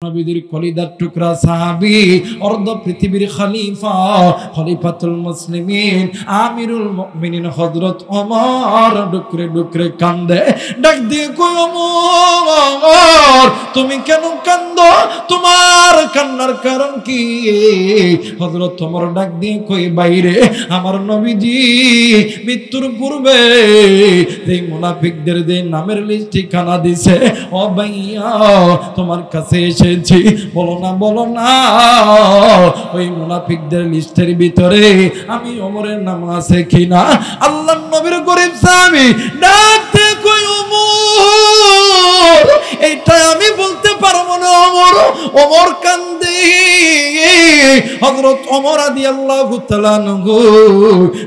নবীদের কলিদার টুকরা সাহাবী অর্ধ পৃথিবীর খলিফা খলিফাতুল মুসলিমিন আমিরুল মুমিনিন হযরত ওমর ডুকরে ডুকরে কান্দে, ডাক দিয়ে কই ওমর তুমি কেন কান্দো, তোমার কান্নার কারণ কি? হযরত ওমর ডাক দিয়ে কই বাইরে আমার নবীজি মৃত্যুর পূর্বে এই মুনাফিকদের যে নামের লিস্ট ঠিকানা দিছে, ও ভাইয়া তোমার কাছে এসেছি, বলো না ওই মুনাফিকদের লিস্টের ভিতরে আমি ওমরের নাম আছে কিনা? আল্লাহর নবীর গরিব সাহাবী ডাকতে কই ওমর এইটা আমি বলতে পারবো না। ওমর কান্দে। হযরত ওমর রাদিয়াল্লাহু তাআলা আনহু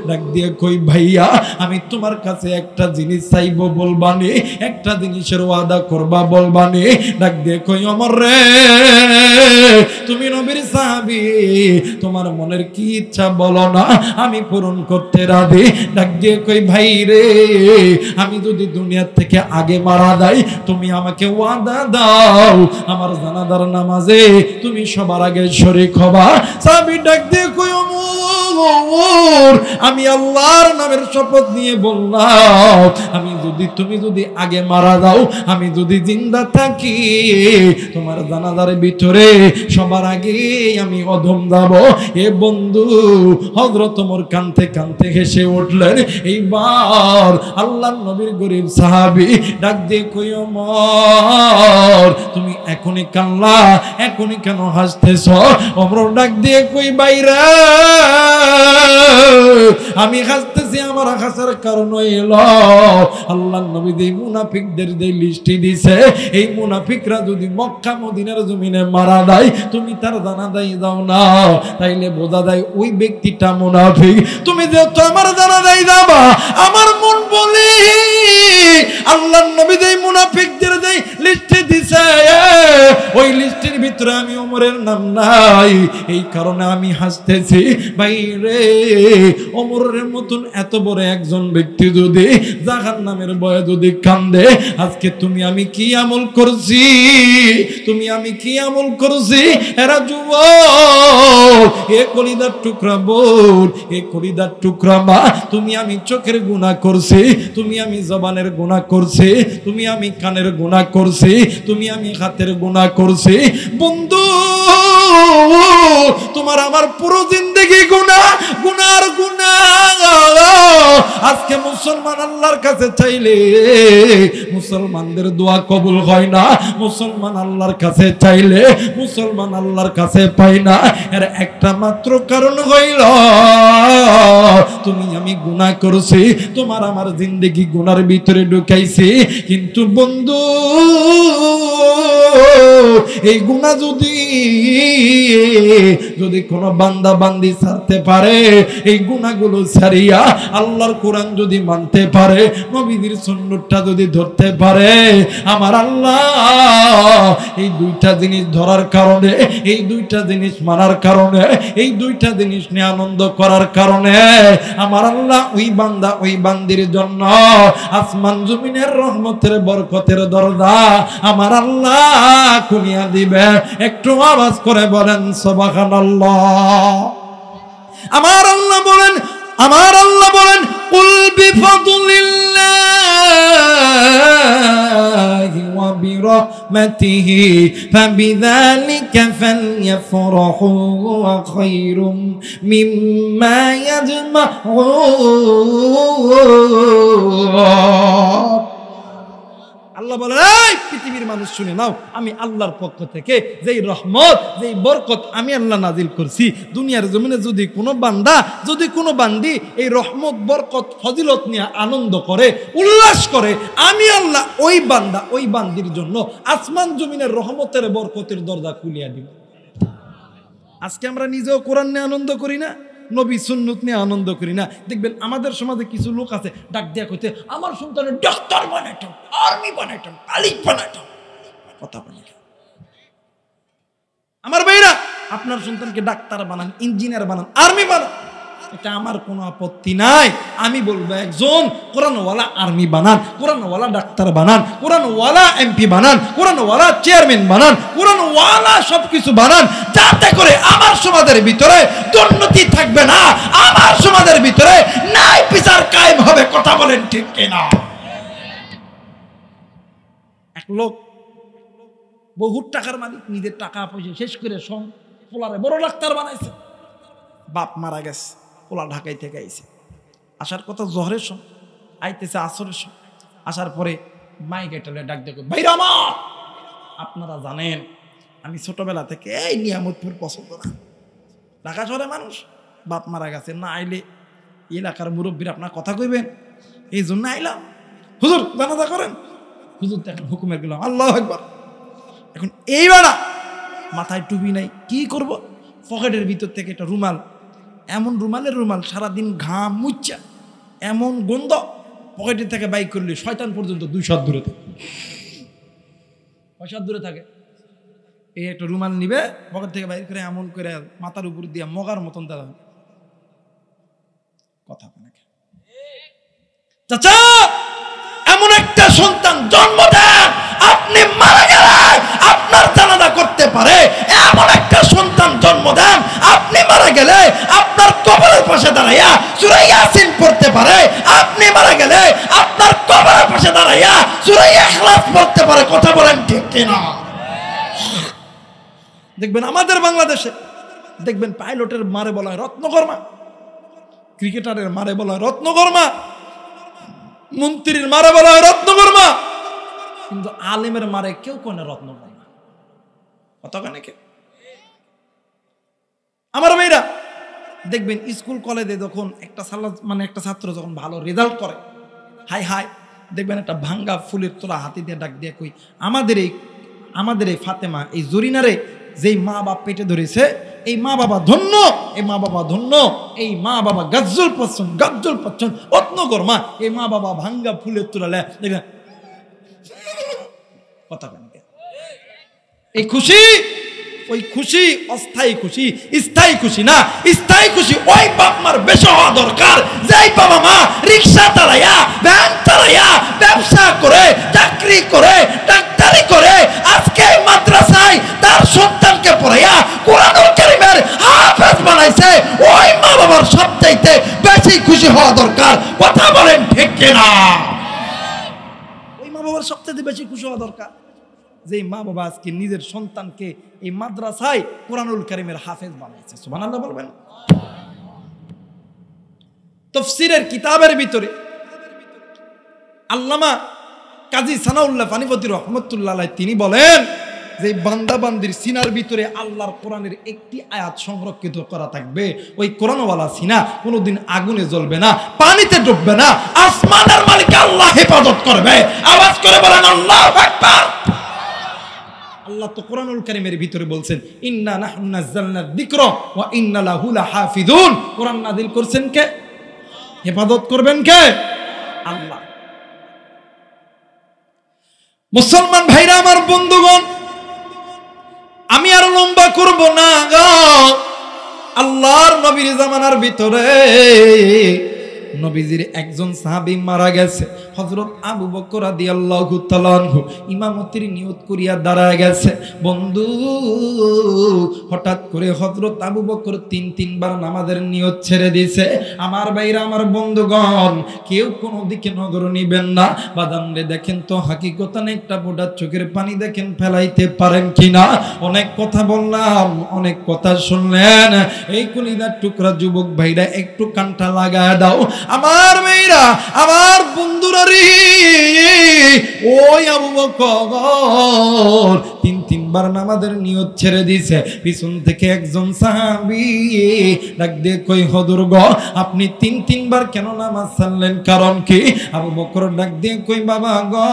ডাক দিয়ে কই ভাইয়া আমি তোমার কাছে একটা জিনিস চাইবো, বলবানি? একটা জিনিসের ওয়াদা করবা, বলবানি? ডাক দিয়ে কই ওমর রে তুমি নবীর সাহাবী, তোমার মনের কি ইচ্ছা বলো না, আমি পূরণ করতে রাজি। ডাক দিয়ে কই ভাই রে আমি যদি দুনিয়া থেকে আগে মারা যাই তুমি আমাকে ওয়াদা দাও আমার জানাজার নামাজে তুমি সবার আগে শরীক হবা। সাহাবী ডাক দিয়ে কই ওমর আমি আল্লাহর নামের শপথ নিয়ে বললাম তুমি যদি আগে মারা যাও, আমি যদি জিন্দা থাকি তোমার জানাজার ভিতরে সবার আগে আমি অধম যাব। এ বন্ধু হযরত ওমর কাঁদতে কাঁদতে হেসে উঠলেন। এইবার আল্লাহর নবীর গরিব সাহাবী ডাক দিয়ে কই ওমর তুমি এখনই কান্না, এখনই কেন হাসতেছ? ওমর ডাক দিয়ে কই বাইরা আমি হাসতেছি, আমার হাসার কারণ হইল আল্লাহর নবী যে মুনাফিকদের যে লিস্টে দিছে, এই মুনাফিকরা যদি মক্কা মদিনার জমিনে মারা যায় তুমি তার জানাজায় যাও না, তাইলে বোঝা যায় ওই ব্যক্তিটা মুনাফিক। তুমি যেহেতু আমার জানাজায় যাবা, আমার মন বলে আল্লাহর নবী যে মুনাফিকদের যে লিস্টে দিছে ওই লিস্টের ভিতরে আমি ওমরের নাম নাই, এই কারণে আমি হাসতেছি। ভাই রে ওমরের মতন এত বড় একজন ব্যক্তি যদি জাহান্নামের ভয়ে যদি কান্দে, আজকে তুমি আমি কি আমল করছি, তুমি আমি কি আমল করছি? এরা যুবক, এ কলিদার টুকরা বোন, এ কলিদার টুকরা মা, তুমি আমি চোখের গুনাহ করছি, তুমি আমি জবানের গুনাহ করছি, তুমি আমি কানের গুনাহ করছি, তুমি আমি হাতের গুনাহ করছি। বন্ধু তোমার আমার পুরো জিন্দেগি গুনাহ, গুনার গুনাহ। আজকে মুসলমান আল্লাহর কাছে চাইলে মুসলমানদের দোয়া কবুল হয় না, মুসলমান আল্লাহর কাছে চাইলে মুসলমান আল্লাহর কাছে পাই না। এর একটা মাত্র কারণ হইল তুমি আমি গুনাহ করছি, তোমার আমার জিন্দেগি গুনার ভিতরে ঢুকাইছি। কিন্তু বন্ধু এই গুনাহ যদি কোন বান্দা বান্দি ছাড়তে পারে, এই গুনাহগুলো ছাড়িয়া আল্লাহর কোরআন যদি মানতে পারে, নবীর সুন্নাতটা যদি ধরতে পারে, আমার আল্লাহ এই দুইটা জিনিস ধরার কারণে, এই দুইটা জিনিস মানার কারণে, এই দুইটা জিনিস নিয়ে আনন্দ করার কারণে আমার আল্লাহ ওই বান্দা ওই বান্দির জন্য আসমান জমিনের রহমতের বরকতের দরজা আমার আল্লাহ খুলিয়া দিবে। একটু আওয়াজ করে বলেন সুবহানাল্লাহ। আমার আল্লাহ বলেন কুল বিফাদলিল্লাহি ওয়া বিরহমাতিহি ফাবিযালিকা ফালইফরাহু ওয়া খায়রুম মিম্মা ইয়াজমাউন। আল্লাহ বলেন এই পৃথিবীর মানুষ শুনে নাও, আমি আল্লাহর পক্ষ থেকে যেই রহমত যেই বরকত আমি আল্লাহ নাজিল করছি, দুনিয়ার জমিনে যদি কোনো বান্দা যদি কোনো বান্দি এই রহমত বরকত ফজিলত নিয়ে আনন্দ করে উল্লাস করে, আমি আল্লাহ ওই বান্দা ওই বান্দির জন্য আসমান জমিনের রহমতের বরকতের দরজা খুলিয়া দিব। আজকে আমরা নিজেও কোরআন নিয়ে আনন্দ করি না, নবী সুন্নত নিয়ে আনন্দ করি না। দেখবেন আমাদের সমাজে কিছু লোক আছে ডাক দিয়া কইতে আমার সন্তানের ডাক্তার বানাইতাম, আর্মি বানাইতাম, পাইলট বানাইতাম, কথা বানাইতাম। আমার ভাইরা আপনার সন্তানকে ডাক্তার বানান, ইঞ্জিনিয়ার বানান, আর্মি বানান, এটা আমার কোনো আপত্তি নাই। আমি বলবো একজন কোরআনওয়ালা আর্মি বানান, কোরআনওয়ালা ডাক্তার বানান, কোরআনওয়ালা এমপি বানান, কোরআনওয়ালা চেয়ারম্যান বানান, কোরআনওয়ালা সবকিছু বানান, যাতে করে আমার সমাজের ভিতরে দুর্নীতি থাকবে না, আমার সমাজের ভিতরে ন্যায় বিচার কায়েম হবে। কথা বলেন ঠিক কিনা? এক লোক বহুত টাকার মালিক, নিজের টাকা পয়সা শেষ করে পোলারে বড় ডাক্তার বানাইছে। বাপ মারা গেছে, পোলা ঢাকায় থেকে আইছে। আসার কথা জহরের সময়, আইতেছে আসরের সময়। আসার পরে মাইকে টেলে ডাক দেখো, ভাইরা আমার, আপনারা জানেন আমি ছোটবেলা থেকে এই নিয়ামতপুর পছন্দ না। ঢাকা শহরে মানুষ, বাপ মারা গেছে, না আইলে এলাকার মুরব্বীর আপনার কথা কইবেন, এই জন্য আইলাম। হুজুর জানাজা করেন। হুজুর দেখেন হুকুমের গেলাম, আল্লাহু আকবার। এখন এই বেলা মাথায় টুপি নাই, কি করব? পকেটের ভিতর থেকে একটা রুমাল, এমন রুমালের রুমাল, সারাদিন ঘাম মুচ্ছা, এমন গন্ধ, পকেটের থেকে বাইক করলে শয়তান পর্যন্ত 2 হাত দূরে থাকে, 5 হাত দূরে থাকে। এই একটা রুমাল নিবে, পকেট থেকে বাইর করে এমন করে মাথার উপর দিয়ে মগার মতন দাঁড়া। কথা নাকি চাচা? এমন একটা সন্তান জন্ম দেন, আপনি মারা গেলে আপনার জানাজা করতে পারে। এমন একটা সন্তান জন্ম দেন, আপনি মারা গেলে আপনার কবরের পাশে দাঁড়াইয়া সূরা ইয়াসিন পড়তে পারে। আপনি মারা গেলে আপনার কবরের পাশে দাঁড়াইয়া সূরা ইখলাস পড়তে পারে। কথা বলেন ঠিক কিনা? দেখবেন আমাদের বাংলাদেশে দেখবেন পাইলটের মারে বলা হয় রত্নকর্মা, ক্রিকেটারের মারে বলা হয় রত্নকর্মা, মন্ত্রীর মারে বলা হয় রত্নকর্মা, কিন্তু আলেমের মারে কেউ কোনে রত্নকর্মা। কত কানে কে? আমার মেয়েরা দেখবেন স্কুল কলেজে যখন একটা একটা ছাত্র যখন ভালো রেজাল্ট করে, হাই হাই দেখবেন একটা ভাঙ্গা ফুলের তোলা হাতি দিয়ে ডাক দিয়ে কই, আমাদের এই ফাতেমা, এই জরিনারে যেই মা বাপ পেটে ধরেছে, এই মা বাবা ধন্য, এই মা বাবা ধন্য, এই মা বাবা গাজ্জল পাচ্ছেন রত্নকর্মা, এই মা বাবা ভাঙ্গা ফুলের তোলা দেখবেন। কথা কেন? এই খুশি, ওই খুশি অস্থায়ী খুশি, স্থায়ী খুশি না। স্থায়ী খুশি ওই বাপ মার বেশি হওয়া দরকার, যেই বাবা মা রিক্সা চালাইয়া, ভ্যান চালাইয়া, ব্যবসা করে, চাকরি করে, ডাক্তারি করে, আজকে মাদ্রাসায় তার সন্তানকে পড়াইয়া কোরআনুল কারীমের হাফেজ বানাইছে, ওই মা বাবার সবচাইতে বেশি খুশি হওয়া দরকার। কথা বলেন ঠিক কিনা? ওই মা বাবার সবচাইতে বেশি খুশি হওয়া দরকার যে মা বাবা আজকে নিজের সন্তানকে এই মাদ্রাসায় কোরআনুল কারীমের হাফেজ বানাইছে। সুবহানাল্লাহ বলবেন। তাফসীরের কিতাবের ভিতরে আল্লামা কাজী সানাউল্লাহ ফানিপতি রাহমাতুল্লাহ আলাইহি তিনি বলেন যে বান্দা বান্দির সিনার ভিতরে আল্লাহর কোরআনের একটি আয়াত সংরক্ষিত করা থাকবে, ওই কোরআনওয়ালা সিনা কোনোদিন আগুনে জ্বলবে না, পানিতে ডুববে না, আসমানের মালিক আল্লাহ হেফাজত করবে। আওয়াজ করে বলেন আল্লাহু আকবার। আল্লাহ তো কোরআনুল কারীমের ভিতরে বলছেন, ইন্না নাহনু নাযালনা যিকরা ওয়া ইন্না লাহু লাহাফিজুন। কোরআন নাযিল করছেন কে? হেফাজত করবেন কে? আল্লাহ। মুসলমান ভাইরা আমার, বন্ধুগণ, আমি আর লম্বা করব না গো। আল্লাহর নবীর জামানার ভিতরে নবীজির একজন সাহাবী মারা গেছে, হযরত আবু বকর রাদিয়াল্লাহু তাআলা আনহু ইমামতির নিয়ত করিয়া দাঁড়ায় গেছে। বন্ধু, হঠাৎ করে হযরত আবু বকর 3 বার নামাজের নিয়ত ছেড়ে দিয়েছে। আমার ভাইরা, আমার বন্ধুগণ, কেউ কোনো দিকে নজর নিবেন না। বাদামরে দেখেন তো হাকিকতান একটা ফোঁটা চোখের পানি দেখেন ফেলাইতে পারেন কিনা। অনেক কথা বললাম, অনেক কথা শুনলেন, এই কলিজার টুকরা যুবক ভাইরা একটু কানটা লাগায় দাও। আমার মেয়েরা, আমার বন্ধুরা রে, ওই আবু বকর 3 বার নামাজের নিয়ত ছেড়ে দিয়েছে। পিছন থেকে একজন সাহাবী ডাক দিয়ে কই, হুজুর গো, আপনি 3 বার কেন নামাজ ছাড়লেন, কারণ কি? আবু বকর ডাক দিয়ে কই, বাবা গো,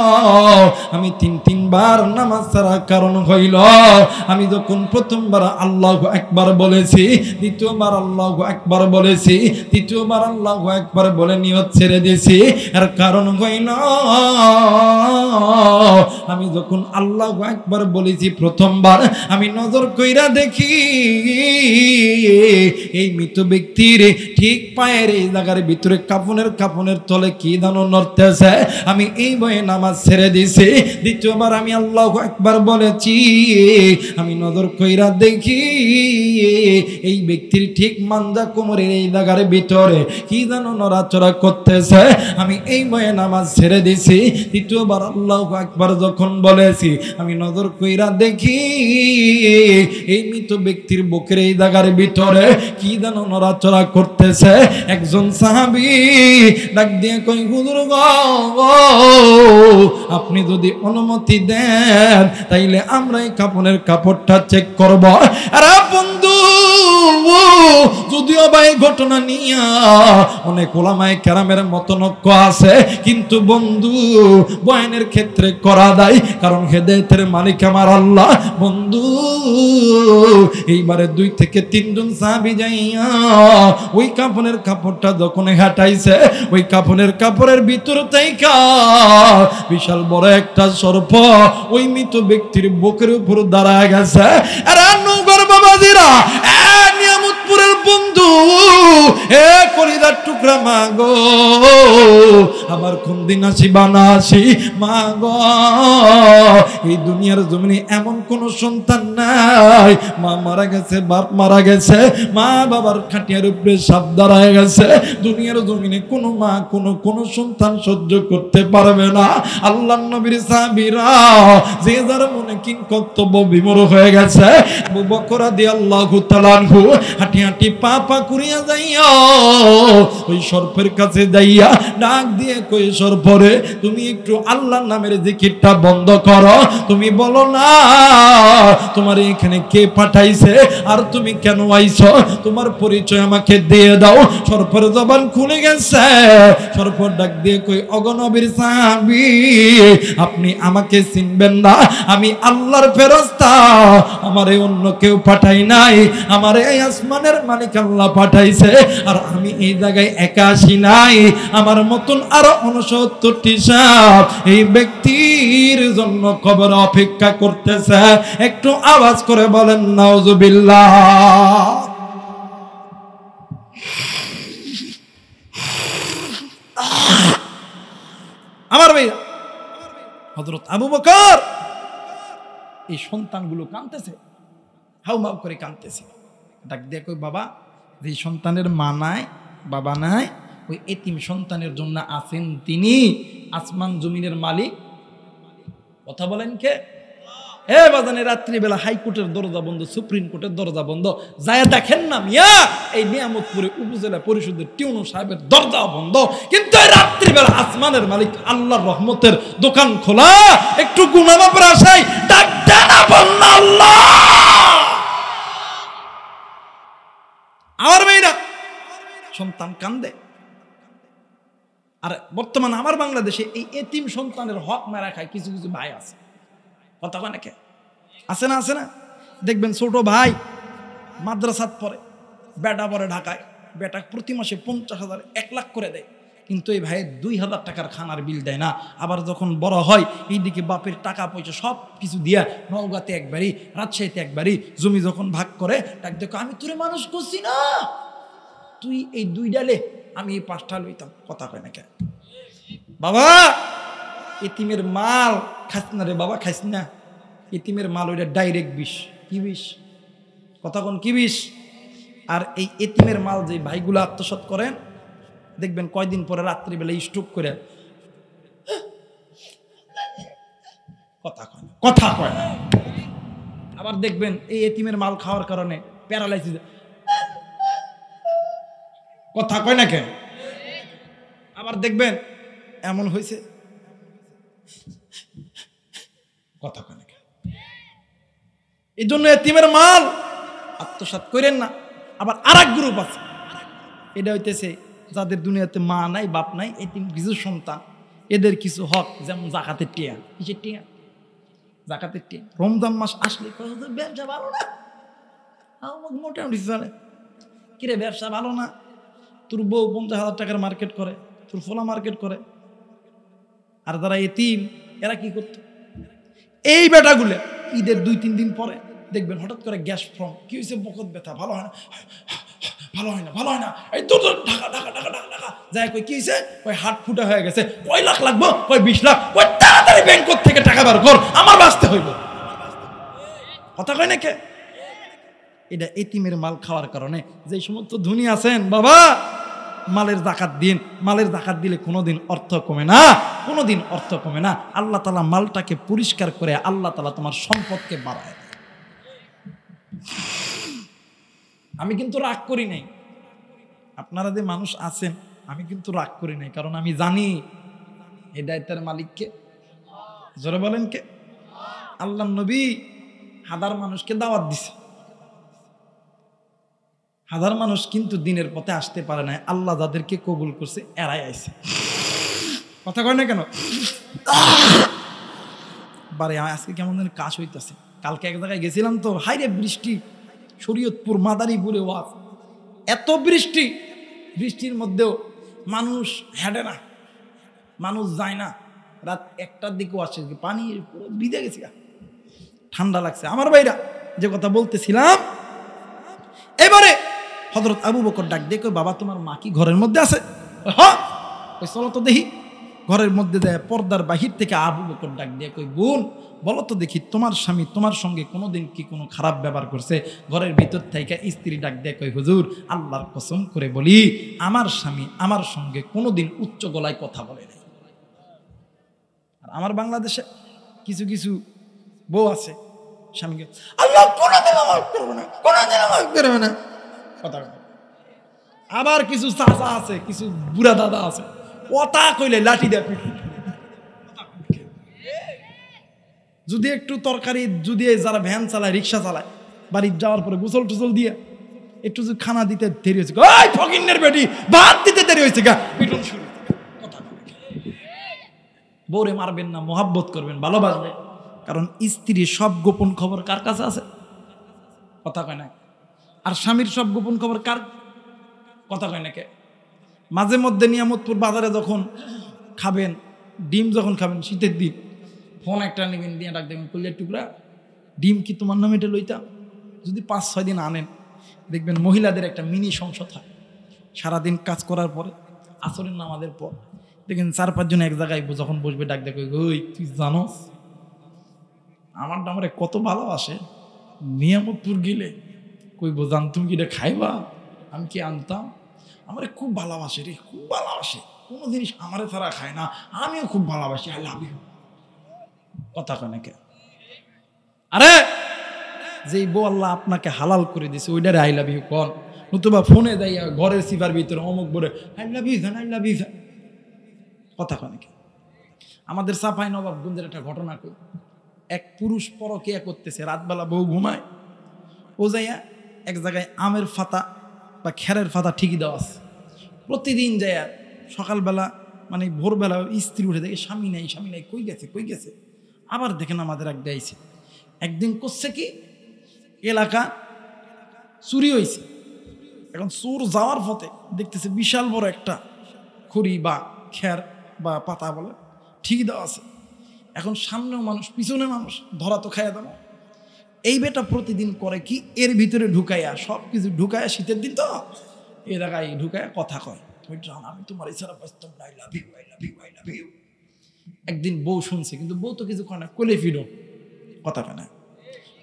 আমি 3 বার নামাজ ছাড়ার কারণ হইল, আমি যখন প্রথমবার আল্লাহু আকবার বলেছি, দ্বিতীয়বার আল্লাহু আকবার বলেছি, তৃতীয়বার আল্লাহু আকবার বলে নিয়ত ছেড়ে দিয়েছি। এর কারণ হইল, আমি যখন আল্লাহু আকবার বলেছি প্রথমবার আমি নজর কইরা দেখি এই মৃত ব্যক্তির ঠিক পায়ের এই জায়গার ভিতরে কাফনের তলে কি দানো নড়তেছে। আমি এই ভয়ে নামাজ ছেড়ে দিছি। দ্বিতীয়বার আমি আল্লাহু আকবার বলেছি, আমি নজর কইরা দেখি এই ব্যক্তির ঠিক মানজা কোমরের এই জায়গার ভিতরে কি দানো নড়াচড়া করতেছে। আমি এই ভয়ে নামাজ ছেড়ে দিছি। তৃতীয়বার আল্লাহু আকবার যখন বলেছি, আমি নজর কইরা দেখি এই মৃত ব্যক্তির বুকের এই জায়গার ভিতরে কি যেন নড়াচড়া করতেছে। একজন সাহাবী ডাক দিয়ে কই, হুজুর গো, আপনি যদি অনুমতি দেন তাইলে আমরা এই কাপড়টা চেক করব। আরে বন্ধু, যদিও ভাই ঘটনা নিয়ে অনেক ওলামায়ে কেরামের মতনৈক্য আছে, কিন্তু বন্ধু বয়ানের ক্ষেত্রে করা দেয়, কারণ হেদায়েতের মালিক আমার আল্লাহ। বন্ধু এইবারে 2 থেকে 3 জন সাহাবী যাইয়া ওই কাপড়টা যখন হাঁটাইছে, ওই কাপড়ের ভিতর থেকে বিশাল বড় একটা সর্প ওই মৃত ব্যক্তির বুকের উপর দাঁড়ায় গেছে। আর নগর বাবাজিরা, নিয়ামতপুরের বন্ধু, এ কলিজার টুকরা মা গো, আমার কোন দিন আসি বানা আসি মা গো, এই দুনিয়ার জমিনে এমন কোন সন্তান নাই, মা মারা গেছে, বাপ মারা গেছে, মা বাবার খাটিয়ার উপরে সাপ দাঁড়ায় গেছে, দুনিয়ার জমিনে কোনো মা কোনো সন্তান সহ্য করতে পারবে না। আল্লাহর নবীর সাহাবীরা যে যার মনে কিং কর্তব্য বিমূঢ় হয়ে গেছে। আবু বকর রাদিয়াল্লাহু তাআলা আনহু হাঁটি পা করিয়া যাইয়া ওই সর্পের কাছে যাইয়া ডাক দিয়ে কই, সর্পরে তুমি একটু আল্লাহর নামের জিকিরটা বন্ধ করো। তুমি বলো না তোমার এখানে কে পাঠাইছে আর তুমি কেন আইছো, তোমার পরিচয় আমাকে দিয়ে দাও। সর্পের জবান খুলে গেছে। সর্প ডাক দিয়ে কই, ওগো নবীর সাহাবী, আপনি আমাকে চিনবেন না, আমি আল্লাহর ফেরেশতা, আমারে অন্য কেউ পাঠাই নাই, আমারে এই আসমানের মালিক আল্লাহ পাঠাইছে। আর আমি এই জায়গায় একা আসি নাই, আমার মতন আরো 69টি সাপ এই ব্যক্তির জন্য কবর অপেক্ষা করতেছে। একটু আওয়াজ করে বলেন নাউজুবিল্লাহ। আমার ভাই হযরত আবু বকর এই সন্তানগুলো কাঁদতেছে, হাউমাউ করে কাঁদতেছে। ডাক দিয়ে কই, বাবা, যে সন্তানের মা নাই বাবা নাই, ওই এতিম সন্তানের জন্য আছেন তিনি আসমান জমিনের মালিক। কথা বলেন কে? এ বাজানে রাত্রিবেলা হাইকোর্টের দরজা বন্ধ, সুপ্রিম কোর্টের দরজা বন্ধ, যায় দেখেন না মিয়া, এই নিয়ামতপুরে উপজেলা পরিষদের টিউনো সাহেবের দরজা বন্ধ, কিন্তু এই রাত্রিবেলা আসমানের মালিক আল্লাহর রহমতের দোকান খোলা। একটু গুনামাপের আশায় ডাক দেন আল্লাহ। আমার মেয়েরা সন্তান কান্দে। আর বর্তমানে আমার বাংলাদেশে এই এতিম সন্তানের হক মেরা খায় কিছু কিছু ভাই আছে। কথা কয় নাকি? আছে না? দেখবেন ছোট ভাই মাদ্রাসাত পড়ে, বেটা পড়ে ঢাকায়, বেটা প্রতি মাসে 50,000 1 লাখ করে দেয়, কিন্তু এই ভাইয়ের 2,000 টাকার খানার বিল দেয় না। আবার যখন বড় হয়, এইদিকে বাপের টাকা পয়সা সব কিছু দিয়া নওগাঁতে একবারই, রাজশাহীতে একবারই জমি যখন ভাগ করে, ডাক দেখো, আমি তোরে মানুষ করছি না, তুই এই 2 ডালে আমি এই 5টা লইতাম। কথা কয় না কে? বাবা, এতিমের মাল খাস না রে বাবা, খাইস না। এতিমের মাল ওইটা ডাইরেক্ট বিষ। কি বিষ? কথা কোন কি বিষ? আর এই এতিমের মাল যে ভাইগুলো আত্মসাৎ করেন, দেখবেন কয়দিন পরে রাত্রিবেলা স্ট্রোক করে কথা কয় না। আবার দেখবেন এই এতিমের মাল খাওয়ার কারণে প্যারালাইসিস। কথা কয় না কেন? আবার দেখবেন এমন হয়েছে, কথা কয় না কেন? এই জন্য এতিমের মাল আত্মসাৎ করেন না। আবার আরেক গ্রুপ আছে, এটা হইতেছে যাদের দুনিয়াতে মা নাই বাপ নাই, এতিম কিছু সন্তান, এদের কিছু হক, যেমন জাকাতের টিয়া। কিসের টিয়া? জাকাতের টিয়া। রমজান মাস আসলে ব্যবসা ভালো না, মোটামুটি চলে। কিরে ব্যবসা ভালো না? তোর বউ 50,000 টাকার মার্কেট করে, তোর ফোলা মার্কেট করে। আর যারা এতিম, এরা কি করত? এই বেটাগুলো ঈদের 2-3 দিন পরে দেখবেন হঠাৎ করে গ্যাস ফর্ম, কি হয়েছে, বকত ব্যথা, ভালো হয় না, ভালো হয় না, ভালো হয় না, এই তো ঢাকা ঢাকা ঢাকা ঢাকা ঢাকা যায়, কই কি হয়েছে, কই হাট ফুটা হয়ে গেছে, কয় লাখ লাগবো, কয় 20 লাখ, কই তাড়াতাড়ি ব্যাংক থেকে টাকা বার কর, আমার বাঁচতে হইব। কথা কয় না কে? এটা এতিমের মাল খাওয়ার কারণে। যে সমস্ত ধনী আছেন বাবা, মালের যাকাত দিন। মালের যাকাত দিলে কোনোদিন অর্থ কমে না, কোনোদিন অর্থ কমে না। আল্লাহ তাআলা মালটাকে পরিষ্কার করে আল্লাহ তাআলা তোমার সম্পদকে বাড়ায়। আমি কিন্তু রাগ করি নাই, আপনারা যে মানুষ আছেন, আমি কিন্তু রাগ করি নাই, কারণ আমি জানি হেদায়েতের মালিককে। জোরে বলেন কে? আল্লাহর নবী হাজার মানুষকে দাওয়াত দিছে, হাজার মানুষ কিন্তু দিনের পথে আসতে পারে না। আল্লাহ যাদেরকে কবুল করছে এরাই আইছে। কথা কয় না কেন? বারে আজকে কেমন যেন কাশ হইতেছে। কালকে এক জায়গায় গেছিলাম তো, হাইরে বৃষ্টি, শরীয়তপুর মাদারীপুরে ওয়াজ, এত বৃষ্টি, বৃষ্টির মধ্যেও মানুষ হেঁটে না, মানুষ যায় না। রাত 1টার দিকেও আসছে, পানি পুরো ভিজে গেছে, ঠান্ডা লাগছে। আমার ভাইরা যে কথা বলতেছিলাম, এবারে হযরত আবু বকর ডাক দিয়ে কই, বাবা তোমার মা কি ঘরের মধ্যে আছে? হ্যাঁ, ওই চলো তো দেখি। ঘরের মধ্যে দেয়, পর্দার বাহির থেকে আবু বকর ডাক দিয়ে কই, বোন বলো তো দেখি, তোমার স্বামী তোমার সঙ্গে কোনোদিন কি কোনো খারাপ ব্যবহার করছে? ঘরের ভিতর থেকে স্ত্রী ডাক দিয়ে কই, হুজুর আল্লাহর কসম করে বলি, আমার স্বামী আমার সঙ্গে কোনোদিন উচ্চ গলায় কথা বলে নাই। আর আমার বাংলাদেশে কিছু কিছু বউ আছে, স্বামীকে আল্লাহ কোনোদিন মাফ করবে না, কোনোদিন মাফ করবে না কথা বলে। আবার কিছু চাচা আছে, কিছু বুড়া দাদা আছে, কথা কইলে লাঠি দেয় পিঠে। যদি একটু তরকারি, যদি যারা ভ্যান চালায়, রিক্সা চালায়, বাড়ি যাওয়ার পরে গোসল টোসল দিয়ে একটু যদি খানা দিতে দেরি হয়েছে, ওই ফকিন্নের বেটি ভাত দিতে দেরি হয়েছে গা, পিটন শুরু। কথা বউরে মারবেন না, মোহাব্বত করবেন, ভালোবাসবেন, কারণ স্ত্রীর সব গোপন খবর কার কাছে আছে? কথা কয় না। আর স্বামীর সব গোপন খবর কার? কথা কয় না কে? মাঝে মধ্যে নিয়ামতপুর বাজারে যখন খাবেন, ডিম যখন খাবেন শীতের দিন, ফোন একটা নেবেন, দিয়ে ডাক দেবেন, কলিজার টুকরা ডিম কি তোমার নামে এটা লইতাম? যদি 5-6 দিন আনেন, দেখবেন মহিলাদের একটা মিনি সংসদ হয়। সারাদিন কাজ করার পরে আসরের নামাজের পর দেখেন 4-5 জন এক জায়গায় যখন বসবে, ডাক দেখো, ওই তুই জানোস আমার ডামরে কত ভালোবাসে, নিয়ামতপুর গেলে কইব, জান তুমি কি এটা খাইবা? আমি কি আনতাম, আমারে খুব ভালোবাসে রে, খুব ভালোবাসে, কোনো জিনিস আমারে ছাড়া খায় না, আমিও খুব ভালোবাসি, আই লাভ ইউ। কথা কয় না কে? আরে যেই বউ আল্লাহ আপনাকে হালাল করে দিছে, ওইটারে আই লাভ ইউ কন, নতুবা ফোনে যাইয়া ঘরের সিফার ভিতরে অমুক বলে আই লাভ ইউ জান, আই লাভ ইউ জান। কথা কয় না কে? আমাদের সাফাই নবাবগঞ্জের একটা ঘটনা কই। এক পুরুষ পরকিয়া করতেছে, রাতবেলা বউ ঘুমায়, ও যাইয়া এক জায়গায় আমের ফাতা বা খেরের ফাতা ঠিকই দেওয়া আছে, প্রতিদিন যাইয়া সকালবেলা মানে ভোরবেলা স্ত্রী উঠে দেখে স্বামী নেই, স্বামী নেই, কই গেছে কই গেছে। আবার দেখেন আমাদের এক গাইছে, একদিন করছে কি, এলাকা চুরি হয়েছে। এখন চোর যাওয়ার পথে দেখতেছে বিশাল বড় একটা খড়ি বা খের বা পাতা বলে ঠিকই দেওয়া আছে। এখন সামনেও মানুষ, পিছনে মানুষ, ধরা তো খাইয়া দেবো। এই বেটা প্রতিদিন করে কি, এর ভিতরে ঢুকাইয়া সব কিছু ঢুকাইয়া, শীতের দিন তো এ জায়গায় ঢুকাইয়া কথা কয়, আমি তোমার ইচ্ছারা বাস্তব না, I love you, I love you, I love you. একদিন বউ শুনছে, কিন্তু বউ তো কিছু কয় না, কোলে ফিডো, কথা কয় না,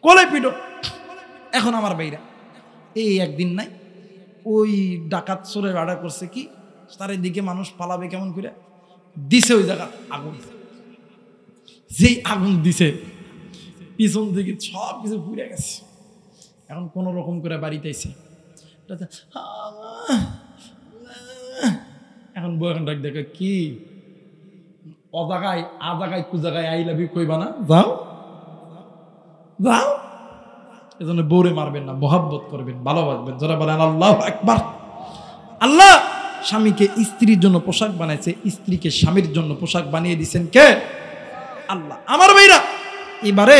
কোলে ফিডো। এখন আমার বাইরা এই একদিন নাই, ওই ডাকাত চোরের অর্ডার করছে কি, তার দিকে মানুষ পালাবে কেমন করে, দিছে ওই জায়গা আগুন। যেই আগুন দিছে, পিছন থেকে সব কিছু পুড়ে গেছে। এখন কোন রকম করে বাড়িতে আইছে, এখন বউ এখন ডাক দেখে, কি অজাগায় আজাগায় কুজাগায় আই লাভ ইউ কইবা না, যাও যাও। এজন্য বউরে মারবেন না, মোহাব্বত করবেন, ভালোবাসবেন। যারা বলেন আল্লাহু আকবার। আল্লাহ স্বামীকে স্ত্রীর জন্য পোশাক বানাইছে, স্ত্রীকে স্বামীর জন্য পোশাক বানিয়ে দিয়েছেন কে? আল্লাহ। আমার ভাইরা, এবারে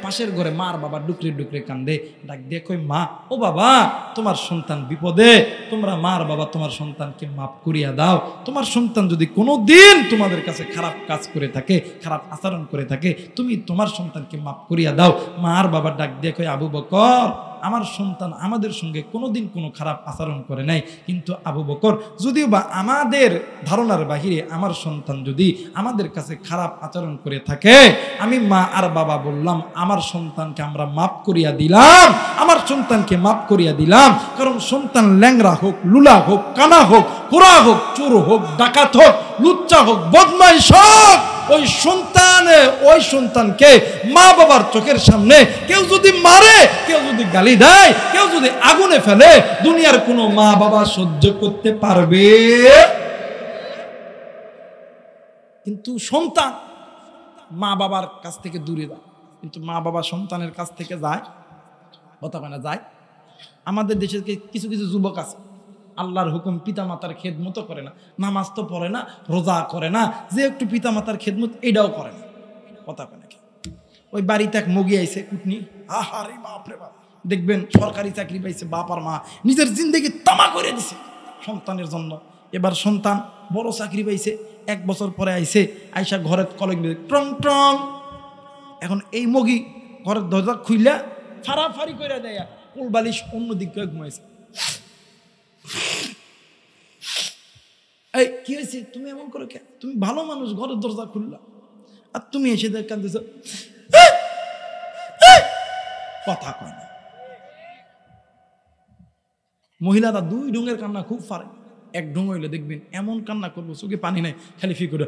পাশের ঘরে মার বাবা ডুকরে ডুকরে কান্দে, ডাক দিয়ে কই মা ও বাবা তোমার সন্তান বিপদে, তোমরা মার বাবা তোমার সন্তানকে মাফ করিয়া দাও। তোমার সন্তান যদি কোনোদিন তোমাদের কাছে খারাপ কাজ করে থাকে, খারাপ আচরণ করে থাকে, তুমি তোমার সন্তানকে মাফ করিয়া দাও। মার বাবা ডাক দিয়ে কই আবু বকর আমার সন্তান আমাদের সঙ্গে কোনোদিন কোনো খারাপ আচরণ করে নাই, কিন্তু আবু বকর যদিও বা আমাদের ধারণার বাহিরে আমার সন্তান যদি আমাদের কাছে খারাপ আচরণ করে থাকে, আমি মা আর বাবা বললাম আমার সন্তানকে আমরা মাফ করিয়া দিলাম, আমার সন্তানকে মাফ করিয়া দিলাম। কারণ সন্তান ল্যাংরা হোক, লুলা হোক, কানা হোক, কোরা হোক, চোর হোক, ডাকাত হোক, লুচ্চা হোক, বদমাইশ হোক, ওই সন্তানকে মা বাবার চোখের সামনে কেউ যদি মারে, কেউ যদি গালি দেয়, কেউ যদি আগুনে ফেলে, দুনিয়ার কোনো মা বাবা সহ্য করতে পারবে? কিন্তু সন্তান মা বাবার কাছ থেকে দূরে যায়, কিন্তু মা বাবা সন্তানের কাছ থেকে যায়, কথা মানে যায়। আমাদের দেশে কিছু কিছু যুবক আছে আল্লাহর হুকুম পিতা মাতার খেদমত করে না, নামাজ তো পড়ে না, রোজা করে না, যে একটু পিতা মাতার খেদমত এটাও করে না, কথা কয় নাকি। ওই বাড়িতে এক মুগি আইছে কুটনি, আহারে বাপ রে বাপ, দেখবেন সরকারি চাকরি পাইছে, বাপ আর মা নিজের জিন্দেগি তামা করে দিছে সন্তানের জন্য। এবার সন্তান বড় চাকরি পাইছে, 1 বছর পরে আইছে, আইসা ঘরের কলম ট্রং ট্রং, এখন এই মুগি ঘরের দরজা খুইলা ফাড়াফাড়ি করে দেয়, কোল বালিশ অন্যদিকে ঘুমাইছে। এই কি হয়েছে, তুমি এমন করো কে? তুমি ভালো মানুষ, ঘরের দরজা খুললা, আর তুমি এসে দেখ কাঁদতেছ, কথা কয় না। মহিলারা 2 ঢঙের কান্না খুব পারে। 1 ঢং হইলে দেখবেন এমন কান্না করবো চোখে পানি নাই, খালি ফি করে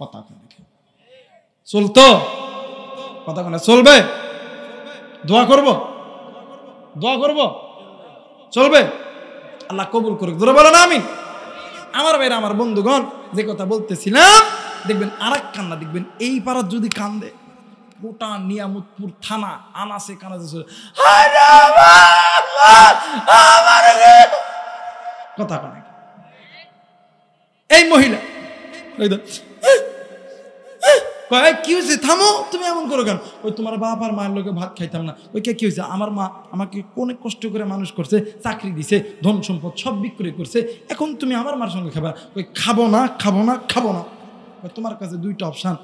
কথা কয় না। চলতো কথা কয় না, চলবে? দোয়া করব, দোয়া করব, চলবে? আল্লাহ কবুল করুক, ধরে বলো না আমিন। আমার ভাইরা, আমার বন্ধুগণ, যে কথা বলতেছিলাম, দেখবেন আরেক কান্না, দেখবেন এই পাড়ার যদি কান্দে, গোটা নিয়ামতপুর থানা আনাসে কানাসে কথা কয়। এই মহিলা কি হয়েছে, থামো, তুমি এমন করো কেন? ওই তোমার বাপ আর মায়ের লোকে ভাত খাইতাম না। ওই কি হয়েছে, আমার মা আমাকে অনেক কষ্ট করে মানুষ করছে, চাকরি দিছে, ধন সম্পদ সব বিক্রি করছে, এখন তুমি আমার মার সঙ্গে খাবা? ওই খাবো না, খাবো না, খাবো না। তোমার কাছে 2টা অপশান,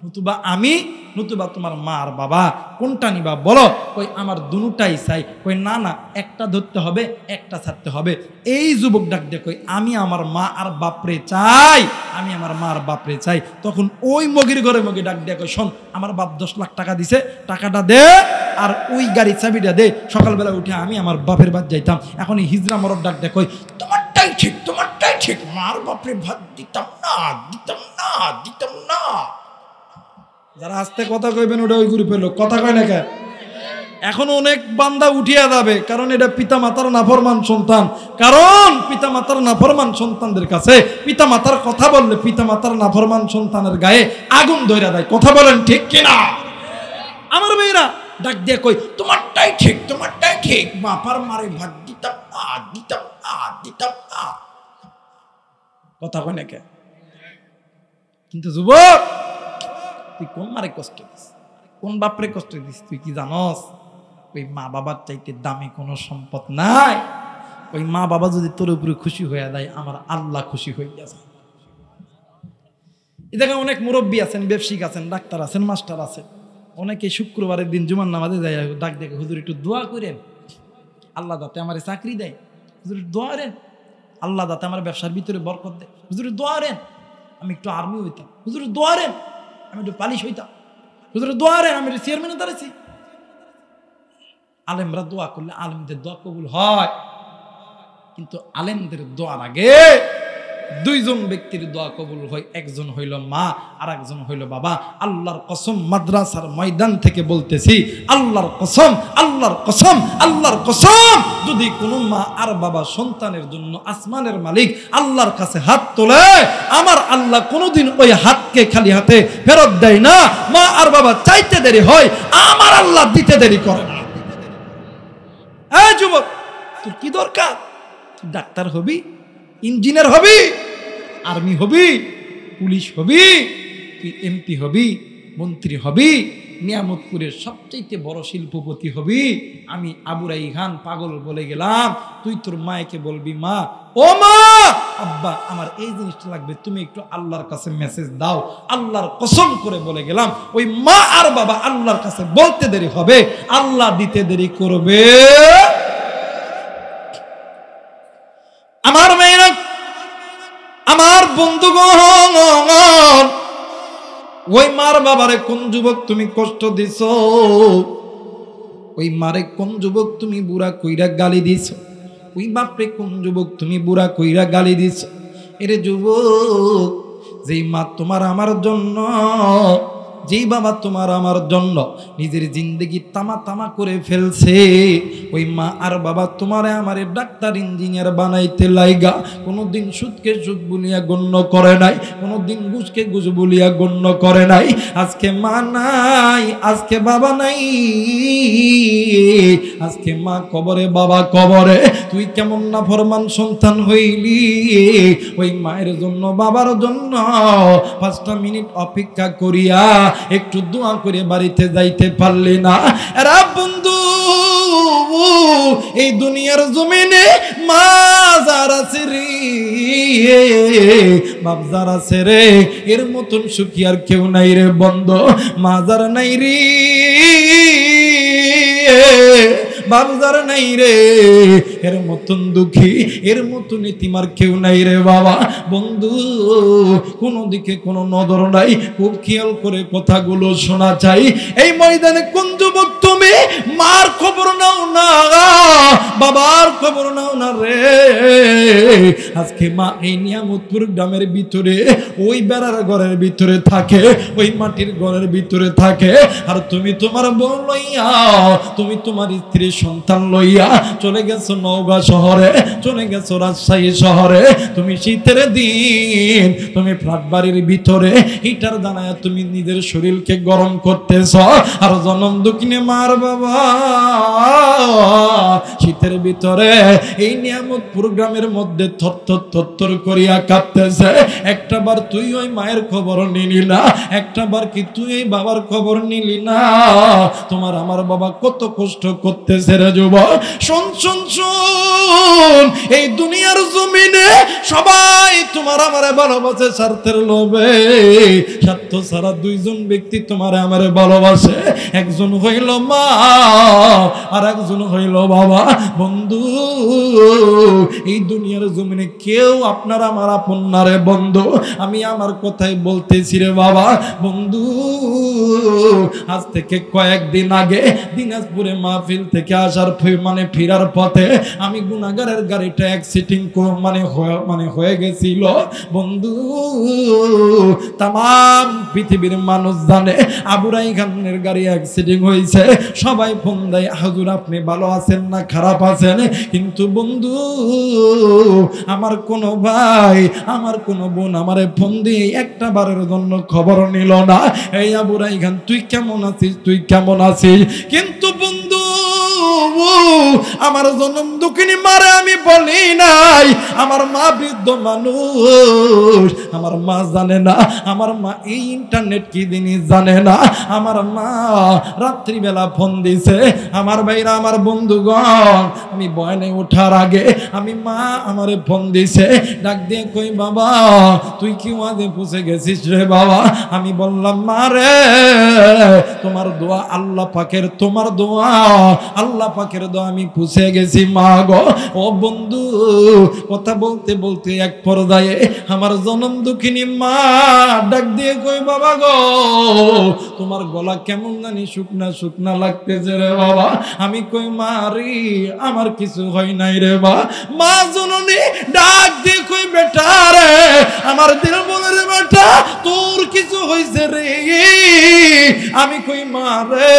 নতুবা আমি, নতুবা তোমার মা আর বাবা, কোনটা নিবা বলো? ওই আমার দুটাই চাই। কই না না, একটা ধরতে হবে, একটা ছাড়তে হবে। এই যুবক ডাক দিয়ে কই আমি আমার মা আর বাপরে চাই, আমি আমার মা আর বাপরে চাই। তখন ওই মগির ঘরে মগি ডাক দিয়ে কই শোন, আমার বাপ 10 লাখ টাকা দিছে, টাকাটা দে, আর ওই গাড়ির চাবিটা দে, সকালবেলা উঠে আমি আমার বাপের বাদ যাইতাম। এখন এই হিজরা মরদ ডাক দিয়ে কই তোমারটাই ঠিক, তোমারটাই ঠিক, মার বাপরে ভাত দিতাম না, দিতাম না, দিতাম না। যারা আস্তে কথা কইবেন ওটা ওই গ্রুপের লোক, কথা কয় না কেন? এখন অনেক বান্দা উঠিয়া যাবে, কারণ এটা পিতা মাতার নাফরমান সন্তান। কারণ পিতা মাতার নাফরমান সন্তানদের কাছে পিতা মাতার কথা বললে পিতা মাতার নাফরমান সন্তানের গায়ে আগুন ধরে দেয়। কথা বলেন ঠিক কিনা? আমার মেয়েরা ডাক দিয়ে কই তোমারটাই ঠিক, তোমারটাই ঠিক, বাপার মারে ভাত দিতাম না, দিতাম না, দিতাম না। কথা কয় না কেন? কিন্তু যুবক, তুই কোন মারে কষ্ট দিস, কোন বাপরে কষ্ট দিস তুই কি জানস? ওই মা বাবার চাইতে দামি কোনো সম্পদ নাই। ওই মা বাবা যদি তোর উপরে খুশি হয়ে দেয়, আমার আল্লাহ খুশি হয়ে গেছে। এই জায়গায় অনেক মুরব্বী আছেন, ব্যবসায়িক আছেন, ডাক্তার আছেন, মাস্টার আছেন, অনেকে শুক্রবারের দিন জুমার নামাজে যায়, ডাক দেখে হুজুর একটু দোয়া করেন, আল্লাহ যাতে আমার চাকরি দেয়, হুজুর দোয়া করেন, আল্লাহ যাতে আমার ব্যবসার ভিতরে বরকত দেয়, হুজুর দোয়া করেন, আমি একটু আর্মি হইতাম, হুজুর দোয়া করেন, আমি একটু পালিশ হইতাম, হুজুর দোয়া করেন, আমি একটু চেয়ারম্যানে দাঁড়াইছি। আলেমরা দোয়া করলে আলেমদের দোয়া কবুল হয়, কিন্তু আলেমদের দোয়ার আগে 2 জন ব্যক্তির দোয়া কবুল হয়। একজন হইল মা, আর একজন হইল বাবা। আল্লাহর কসম, মাদ্রাসার ময়দান থেকে বলতেছি, আল্লাহর কসম, আল্লাহর কসম, আল্লাহর কসম, যদি কোনো মা আর বাবা সন্তানের জন্য আসমানের মালিক আল্লাহর কাছে হাত তোলে, আমার আল্লাহ কোনোদিন ওই হাতকে খালি হাতে ফেরত দেয় না। মা আর বাবা চাইতে দেরি হয়, আমার আল্লাহ দিতে দেরি করে না। এই যুবক, তোর কি দরকার? ডাক্তার হবি, ইঞ্জিনিয়ার হবি, আর্মি হবি, পুলিশ হবি, তুই এমপি হবি, মন্ত্রী হবি, নিয়ামতপুরের সবচাইতে বড় শিল্পপতি হবি। আমি আবু রাইহান পাগল বলে গেলাম, তুই তোর মায়েকে বলবি, মা, ও মা, আব্বা আমার এই জিনিসটা লাগবে, তুমি একটু আল্লাহর কাছে মেসেজ দাও। আল্লাহর কসম করে বলে গেলাম, ওই মা আর বাবা আল্লাহর কাছে বলতে দেরি হবে, আল্লাহ দিতে দেরি করবে। আমার মেয়েরা, আমার বন্ধুগণ, ওই মার বাবারে কোন যুবক তুমি কষ্ট দিছ, ওই মারে কোন যুবক তুমি বুড়া কইরা গালি দিছ, ওই বাপরে কোন যুবক তুমি বুড়া কইরা গালি দিছ। এরে যুবক, যেই মা তোমার আমার জন্য, যেই বাবা তোমার আমার জন্য নিজের জিন্দগি তামা তামা করে ফেলছে, ওই মা আর বাবা তোমারে আমারে ডাক্তার ইঞ্জিনিয়ার বানাইতে লাইগা কোনোদিন সুদকে সুদ বলিয়া গণ্য করে নাই, কোনোদিন ঘুষকে ঘুষ বলিয়া গণ্য করে নাই। আজকে মা নাই, আজকে বাবা নাই, আজকে মা কবরে, বাবা কবরে। তুই কেমন না ফরমান সন্তান হইলি, ওই মায়ের জন্য বাবার জন্য 5টা মিনিট অপেক্ষা করিয়া একটু দোয়া করে বাড়িতে যাইতে পারলি না। এরা বন্ধু, এই দুনিয়ার জমিনে মা যারা আছে রে, বাপ যারা আছে রে, এর মতন সুখী আর কেউ নাই রে বন্ধু। মা যারা নাই রে, বাপ যারা নাই রে, এর মতন দুঃখী, এর মতন ইতিমার কেউ নাই রে বাবা। বন্ধু, কোনো দিকে কোনো নজর নাই, খুব খেয়াল করে কথাগুলো শোনা চাই। এই ময়দানে কোন যুবক তুমি মার খবর নাও না, বাবার খবর নাও না রে? আজকে মা এই নিয়ামতপুর গ্রামের ভিতরে ওই বেড়ার ঘরের ভিতরে থাকে, ওই মাটির ঘরের ভিতরে থাকে, আর তুমি তোমার বউ লইয়া, তুমি তোমার স্ত্রী সন্তান লইয়া চলে গেছো নওগাঁ শহরে, চলে গেছো রাজশাহী শহরে। তুমি শীতের দিন তুমি ফ্ল্যাট বাড়ির ভিতরে হিটার জানায় তুমি নিজের শরীরকে গরম করতেছ, আর জনম দুঃখিনী মার বাবা শীতের ভিতরে এই নিয়ামতপুর গ্রামের মধ্যে থরথর করিয়া কাঁপতেছে। একটা বার তুই ওই মায়ের খবর নিলি না, একটা বার কি তুই এই বাবার খবর নিলি না? তোমার আমার বাবা কত কষ্ট করতেছে রে যুবক। শোন শোন শোন, এই দুনিয়ার জমিনে সবাই তোমার আমারে ভালোবাসে স্বার্থের লোভে। স্বার্থ ছাড়া দুইজন ব্যক্তি তোমার আমারে ভালোবাসে, একজন হইল মা আর একজন হইল বাবা। বন্ধু, এই দুনিয়ার জমিনে কেউ আপনার আমার আপন না রে বন্ধু। আমি আমার কথাই বলতেছি রে বাবা। বন্ধু, আজ থেকে কয়েকদিন আগে দিনাজপুরে মাহফিল থেকে আসার ফেরার পথে আমি গুনাগারের গাড়িটা অ্যাক্সিডেন্ট হয়ে গেছিল। বন্ধু, তাম পৃথিবীর মানুষ জানে আবু রাইহানের গাড়ি অ্যাক্সিডেন্ট হয়েছে। সবাই ফোন দেয়, হুজুর আপনি ভালো আছেন না খারাপ আছেন? কিন্তু বন্ধু, আমার কোনো ভাই, আমার কোনো বোন আমারে ফোন দিয়ে একটা বারের জন্য খবর নিল না, এই আবু রাইহান তুই কেমন আছিস, তুই কেমন আছিস? কিন্তু বন্ধু, আমার জনম দুঃখিনী মারে আমি বলি নাই। আমার মা বৃদ্ধ মানুষ, আমার মা জানে না, আমার মা এই ইন্টারনেট কি জিনিস জানে না। আমার মা রাত্রিবেলা ফোন দিছে। আমার ভাইরা, আমার বন্ধুগণ, আমি বয়ানে ওঠার আগে আমি মা আমারে ফোন দিছে, ডাক দিয়ে কই বাবা তুই কি ওয়াজে পৌঁছে গেছিস রে বাবা? আমি বললাম মা রে, তোমার দোয়া আল্লাহ পাকের, তোমার দোয়া আল্লাহ পাকের দোয়া আমি পৌঁছে গেছি মা গো। ও বন্ধু, কথা বলতে বলতে এক পর্যায়ে আমার জনম দুঃখিনী মা ডাক দিয়ে কই বাবা গো তোমার গলা কেমন জানি শুকনা শুকনা লাগতেছে রে বাবা। আমি কই মা রে, আমার কিছু হয় নাই রে বা। মা জননী ডাক দিয়ে কই বেটা রে, আমার দিল বলে রে বেটা তোর কিছু হয়েছে রে। আমি কই মা রে,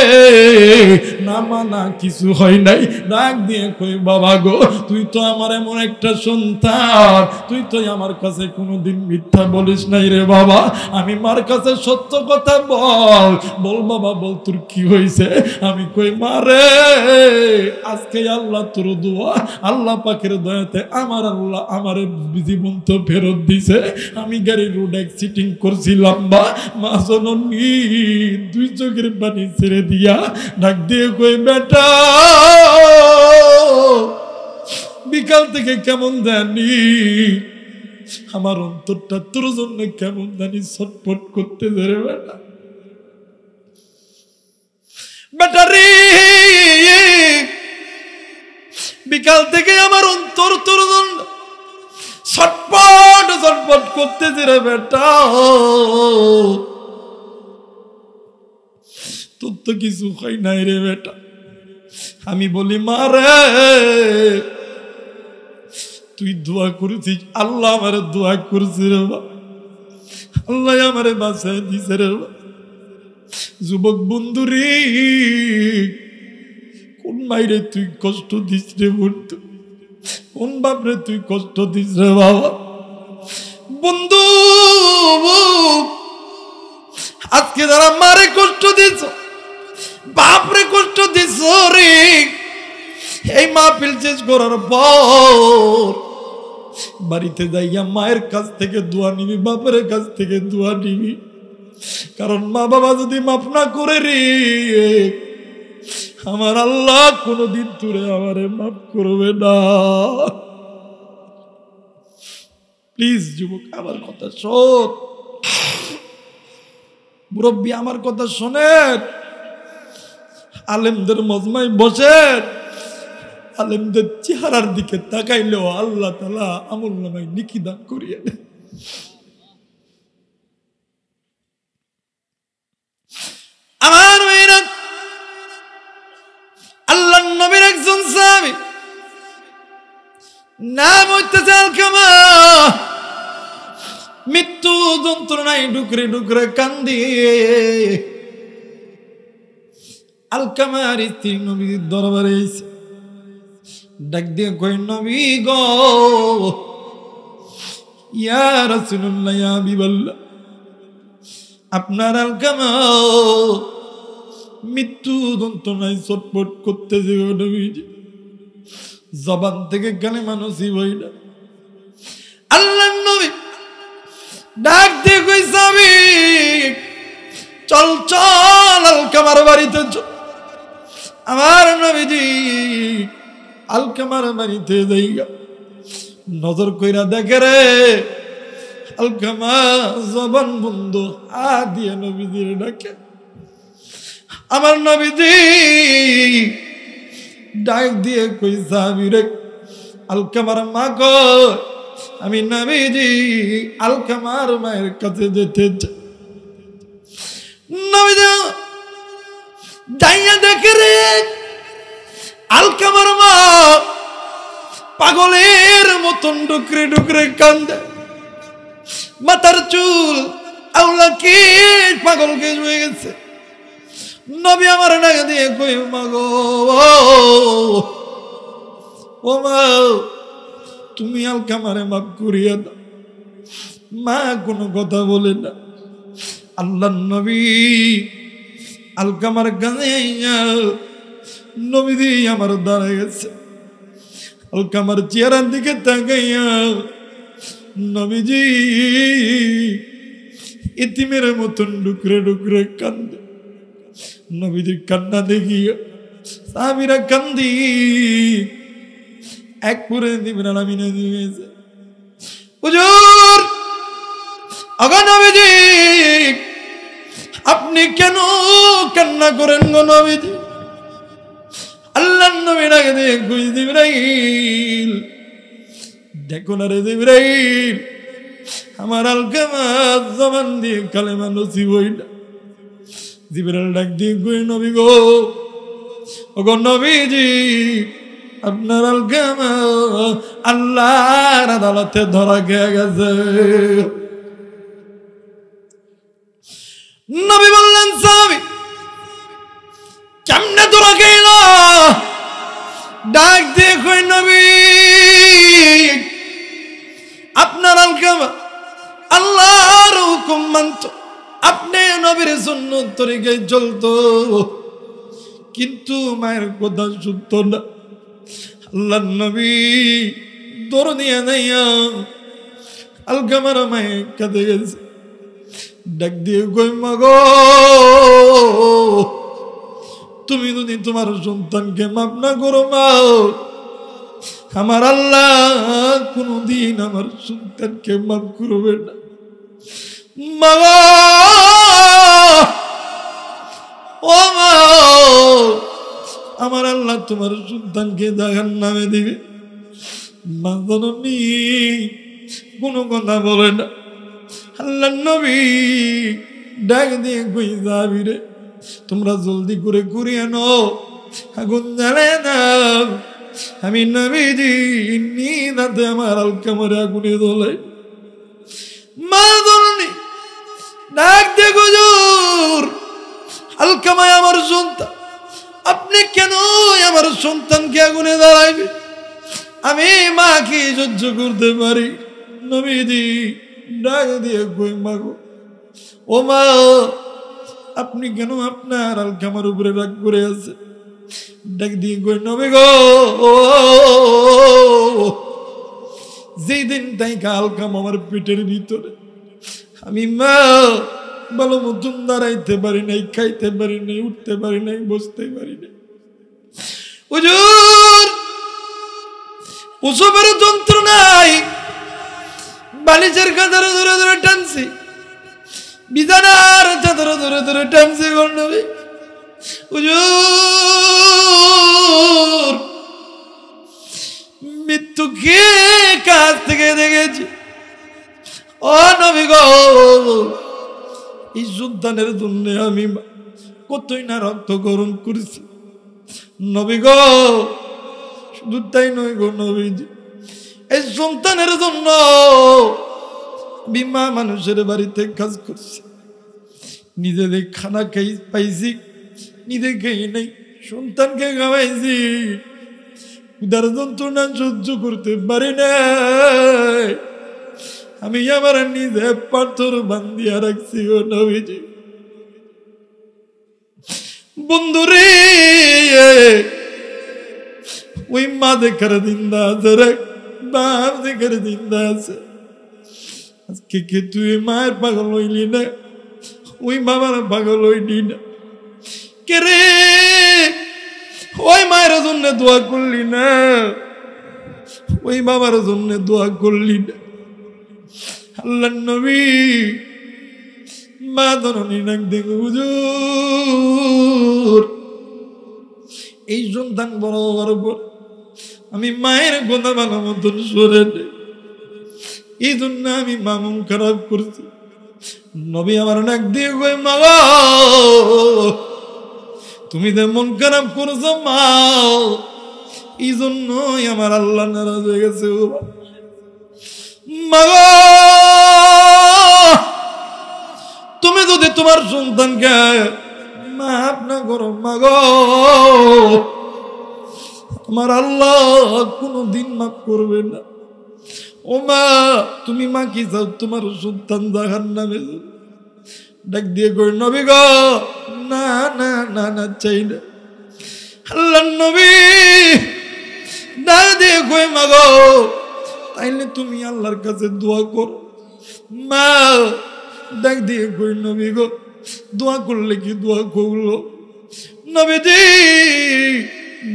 না মানা কিছু হয় নাই। ডাক দিয়ে কই বাবা গো, তুই তো আমার এমন একটা সন্তান, তুই তো আমার কাছে কোনোদিন মিথ্যা বলিস নাই রে বাবা, আমি মার কাছে সত্য কথা বল বল বাবা, বল তোর কি হয়েছে। আমি কই মারে, আজকে আল্লাহ তোর দোয়া, আল্লাহ পাকের দয়াতে আমার আল্লাহ আমার জীবন তো ফেরত দিছে। আমি গাড়ির রোড অ্যাক্সিডেন্ট করছিলাম মা জননী দুই চোখের পানি ছেড়ে দিয়া ডাক দিয়ে কই বেটা, বিকাল থেকে কেমন জানি আমার অন্তরটা তোর জন্য কেমন জানি ছটফট করতেছে রে বেটা। বেটা রে, বিকাল থেকে আমার অন্তর তোর জন্য ছটফট ছটফট করতেছে রে বেটা। তোর তো কিছু হয় নাই রে বেটা। আমি বলি মা রে, তুই দোয়া করেছিস, আল্লাহ আমারে দোয়া করছে রে বা, আল্লাহ আমারে বাঁচায় দিছে রে বা। যুবক বন্ধু রে, কোন মাইরে তুই কষ্ট দিস রে বন্ধু, কোন বাপরে তুই কষ্ট দিস রে বাবা। বন্ধু, আজকে যারা মারে কষ্ট দিছ, বাপরে কষ্ট দিছ রে, এই মাহফিল শেষ করার পর বাড়িতে যাইয়া মায়ের কাছ থেকে দোয়া নিবি, বাপের কাছ থেকে দোয়া নিবি। কারণ মা বাবা যদি মাফ না করে রে, আমার আল্লাহ কোনদিন তোরে আমারে মাফ করবে না। প্লিজ যুবক আমার কথা শোন, মুরব্বী আমার কথা শোনেন, আলেমদের মজমায় বসেন, আলেমদের চেহারার দিকে তাকাইলেও আল্লাহ তাআলা আমল নামায় নেকি দান করিয়ে দেন। আমার মেয়েরা, আল্লাহর নবীর একজন সাহাবী নাম হইতেছে আলকামা, মৃত্যু যন্ত্রণায় ডুকরে ডুকরে কান্দি আলকামার স্ত্রী নবীর দরবারে এসে ডাক দিয়ে কই, নবী গো, ইয়া রাসূলুল্লাহ, ইয়া হাবিবাল্লাহ, আপনার আলকামা মৃত্যু যন্ত্রণায় ছটফট করতেছে গো নবীজি, জবান থেকে কালেমা নসিব হয় না। আল্লাহর নবী ডাক দিয়ে কই, সাহাবী চল চল আলকামার বাড়িতে চল। আমার নবীজি আলকামার বাড়িতে যাইগা, নজর কইরা দেখে রে আলকামা জবান বন্ধ, হাত দিয়ে নবীজির ডাকে। আমার নবীজি ডাক দিয়ে কই, সাহাবী রে, আলকামার মা কই? আমি নবীজি আলকামার মায়ের কাছে যেতে চাই। নবীজি যাইয়া দেখে রে আলকামার মা পাগলের মতন ডুকরে ডুকরে কান্দে, মাথার চুল আউলাকে পাগলকে হয়ে গেছে। নবী আমার ডাক দিয়ে কই, মা গো, ও মা, তুমি আলকামারে মাফ করিয়া দাও। মা কোনো কথা বলে না। আল্লাহর নবী আলকামার কাছে নবীজি আমার দাঁড়ায় গেছে, আলকামার চেহারার দিকে তাকাইয়া নবীজি ইতিমের মতন ডুকরে ডুকরে কান্দে। নবীজির কান্না দেখিয়া সাহাবীরা কান্দি এক পুরে দিবেন আলামিনা দিয়েছে। হুজুর, আগা নবীজি আপনি কেন কান্না করেন গো নবীজি? আল্লাহর নবী ডাকে দিয়ে কই, জিবরাইল দেখো না রে জিবরাইল, আমার আলকামা জবান দিয়ে কালেমা নসিব হইল। জিবরাইল ডাক দিয়ে কই, নবী গো, ওগো নবীজি, আপনার আলকামা আল্লাহর আদালতে ধরা খেয়ে গেছে। নবী বললেন, সাহাবী কেমনে ধরা গেল ডাক দিয়ে কই নবী আপনার আলকামা আল্লাহর হুকুম মানত, আপনি নবীর সুন্নত তরিকায় চলতো, কিন্তু মায়ের কথা শুনতো না। আল্লাহর নবী দৌড় নিয়ে নাইয়া আলকামার মায়ে কাঁদে গেছে। ডাক দিয়ে কই মা গো তুমি যদি তোমার সন্তানকে মাফ না করো মা, আমার আল্লাহ কোনদিন আমার সন্তানকে মাফ করবে না। মা ও মা আমার আল্লাহ তোমার সন্তানকে জাহান্নামে দিবে। মা জননী কোনো কথা বলে না। আল্লাহর নবী ডাক দিয়ে কই যাবি রে, তোমরা জলদি করে কুড়িয়ে আনো, আগুন জ্বালে না। আমি নবীজি নিদাতে আমার আলকামারে আগুনে জ্বলাই। মা জননী ডাক দিয়ে হুজুর আলকামায় আমার সন্তান, আপনি কেন আমার সন্তানকে আগুনে জ্বালাইবে? আমি মা কি সহ্য করতে পারি? নবীজি ডাক দিয়ে কই মা গো ও মা আপনি কেন আপনার আলকামার উপরে রাগ করে আছে? ডাক দিয়ে কই নবী গো যেই দিন তাই আলকাম আমার পেটের ভিতরে, আমি মা ভালো মতন দাঁড়াইতে পারি নাই, খাইতে পারি নাই, উঠতে পারি নাই, বসতে পারি নাই। হুজুর প্রসবের যন্ত্রণায় বালিশের কাঁধে ধরে ধরে টানছি, বিছানার চাদর ধরে ধরে টানছি গো নবী। হুজুর মৃত্যুকে কাছ থেকে দেখেছি। ও নবী গো এই সন্তানের জন্য আমি কতই না রক্তকরণ করেছি। নবী গো শুধু তাই নয় গো নবীজি, এই সন্তানের জন্য বিমা মানুষের বাড়িতে কাজ করছি, নিজেদের খানা খাই পাইছি, নিজে খেয়ে নাই, সন্তানকে খাওয়াইছি, উদার যন্ত্রণা সহ্য করতে পারি না, আমি আমার নিজে পাথর বান্ধিয়া রাখছি ও নবীজি। বন্ধুরে ওই মা দেখার জিন্দা আছে রে, বাপ দেখার জিন্দা আছে। আজকে কে তুই মায়ের পাগল হইলি না, ওই বাবার পাগল হইলি না কে রে? ওই মায়ের জন্য দোয়া করলি না, ওই বাবার জন্য দোয়া করলি না। আল্লাহর নবী মা ধরনী নাক দেখো হুজুর এই সন্তান বড় হওয়ার পর আমি মায়ের কথা ভালো মতন সরে নেই, এই জন্য আমি মামুন খারাপ করছি। নবী আমার নাক দিয়ে কই মা তুমি যে মন খারাপ করছো মা, এই জন্যই আমার আল্লাহ নারাজ হয়ে গেছে। মা তুমি যদি তোমার সন্তানকে মাফ না করো মা গো, আমার আল্লাহ কোনদিন মাফ করবে না। ও মা তুমি মা কি চাও তোমার সন্তান জাহান্নামে? ডাক দিয়ে কই নবী গো না না না না চাই না। আল্লাহর নবী ডাক দিয়ে কই মা গো তাইলে তুমি আল্লাহর কাছে দোয়া করো। মা ডাক দিয়ে কই নবী গো দোয়া করলে কি দোয়া করলো? নবীজি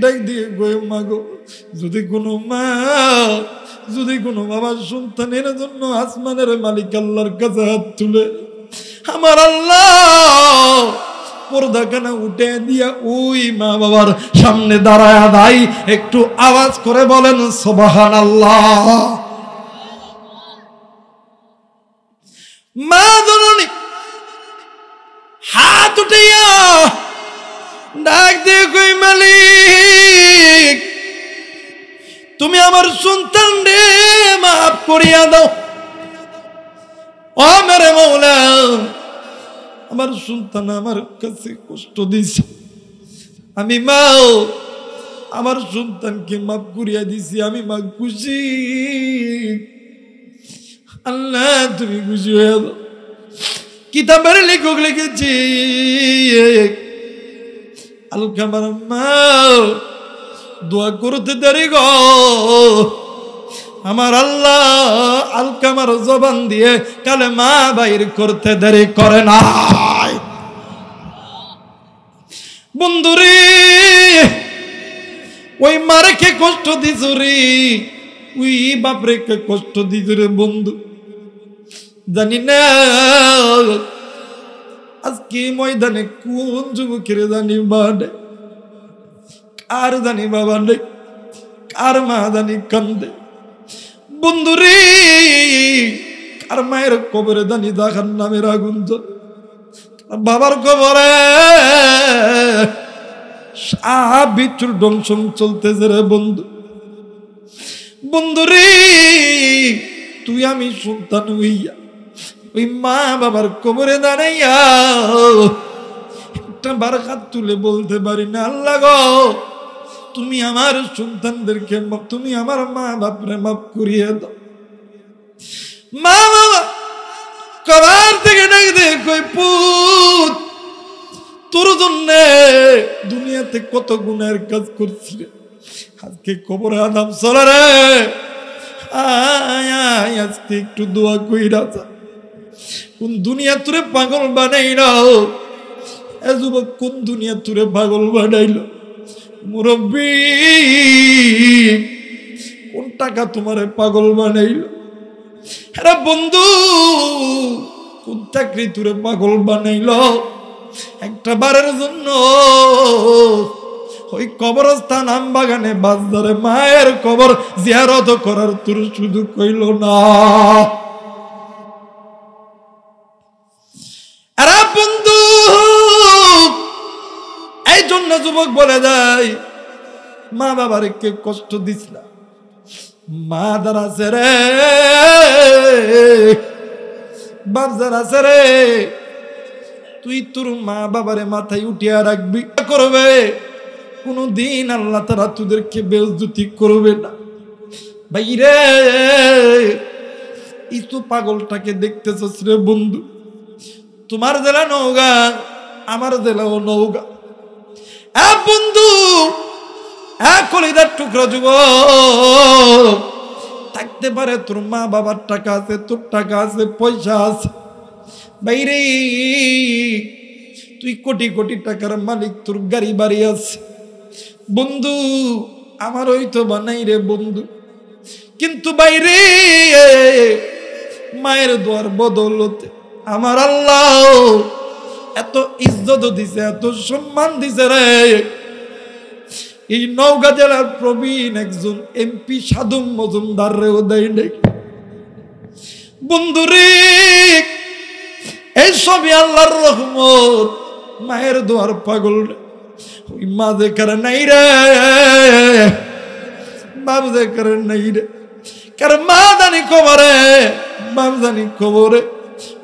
ডাক দিয়ে কই মা গো যদি কোনো মা যদি কোনো বাবার সন্তানের জন্য আসমানের মালিক আল্লাহর কাছে হাত তুলে, আমার আল্লাহ পর্দাখানা উঠে দিয়া ওই মা বাবার সামনে দাঁড়ায় দেয়। একটু আওয়াজ করে বলেন সুবহানাল্লাহ। মা জননী হাত উঠাইয়া ডাক দিয়ে কই মালিক তুমি আমার সন্তান রে মাফ করিয়া দাও। ও মেরে মৌলা আমার সন্তান আমার কাছে কষ্ট দিছে, আমি মাও আমার সন্তানকে মাফ করিয়া দিছি, আমি মা খুশি। আল্লাহ তুমি খুশি হয়ে যাও। কিতাবের লেখক লিখেছি আলকামার মা দোয়া করতে দেরি গো, আমার আল্লাহ আলকামার জবান দিয়ে কালেমা বাইর করতে দেরি করে না। বন্ধুরে ওই মারে কে কষ্ট দিছ রে, ওই বাপরে কে কষ্ট দিছ রে বন্ধু, জানি না আজকে ময়দানে কোন যুবকের জানি বাড়ে, কার জানি বাবা নেই, কার মা জানি কান্দে। বন্ধুরে কার মায়ের কবরে জানি দেখার নামের আগুন জ্বলে, বাবার কবরে সাপ বিচ্ছুর দংশন চলতেছে রে বন্ধু। বন্ধুরে তুই আমি সন্তান হইয়া ওই মা বাবার কবরে দাঁড়াইয়া একটা বার হাত তুলে বলতে পারি না, আল্লাহ গো তুমি আমার সন্তানদেরকে, তুমি আমার মা বাপরে মাফ করিয়ে দাও। মা বাবা কবর থেকে ডাক দে, কই পুত তোর জন্য দুনিয়াতে কত গুনাহের কাজ করছি, আজকে কবরে আদাম চলে রে, আজকে একটু দোয়া কইরা যা। কোন দুনিয়া তোরে পাগল বানাইল এ যুবক, কোন দুনিয়া তোরে পাগল বানাইল? মুরব্বী কোন টাকা তোমারে পাগল বানাইল? আরে বন্ধু কোন চাকরি তোরে পাগল বানাইল? একটা বারের জন্য ওই কবরস্থান আমবাগানে বাজারে মায়ের কবর জিয়ারত করার তোর সুযোগ কইল না। আরে বন্ধু এই জন্য যুবক বলে যায় মা বাবার কে কষ্ট দিস না, মা যারা আছে রে, বাপ যারা আছে রে, তুই তোর মা বাবারে মাথায় উঠিয়া রাখবি, করবে কোনদিন আল্লাহ তারা তোদেরকে বেইজ্জতি করবে না। ভাই রে এই তো পাগলটাকে দেখতেছস রে বন্ধু, তোমার জেলা নওগা, আমার জেলাও নওগা। বন্ধু কলিজার টুকরা যুবক, থাকতে পারে তোর মা বাবার টাকা আছে, তোর টাকা আছে, পয়সা আছে, বাইরে তুই কোটি কোটি টাকার মালিক, তোর গাড়ি বাড়ি আছে। বন্ধু আমার ওই তো বানাই রে বন্ধু, কিন্তু বাইরে মায়ের দোয়ার বদলতে আমার আল্লাহ এত ইজ্জত দিছে, এত সম্মান দিছে রে। এই নওগাঁ জেলার প্রবীণ একজন এমপি সাধু মজুমদার রেও দেয় নাই। বন্ধুরে এই সবই আল্লাহর রহমত, মায়ের দোয়ার পাগল রে। ওই মা দেখার নাই রে, বাপ দেখার নাই রে, কারণ মা জানি কবরে, বাপ জানি কবরে।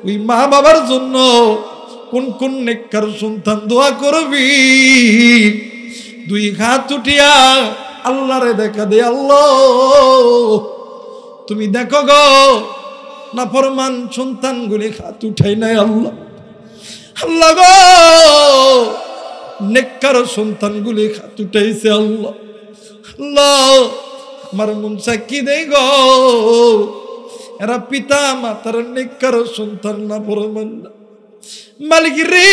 ওই মা বাবার জন্য কোন কোন নেককার সন্তান দোয়া করবি, দুই হাত উঠিয়া আল্লাহরে দেখা দে, আল্লাহ তুমি দেখো গো নাফরমান সন্তানগুলি হাত উঠাই নাই, আল্লাহ আল্লাহ গো নেককার সন্তানগুলি হাত উঠাইছে, আল্লাহ আল্লাহ আমার মন সাক্ষী দেই গো এরা পিতা মাতার নেককার সন্তান না, ফরমান না। মালিক রে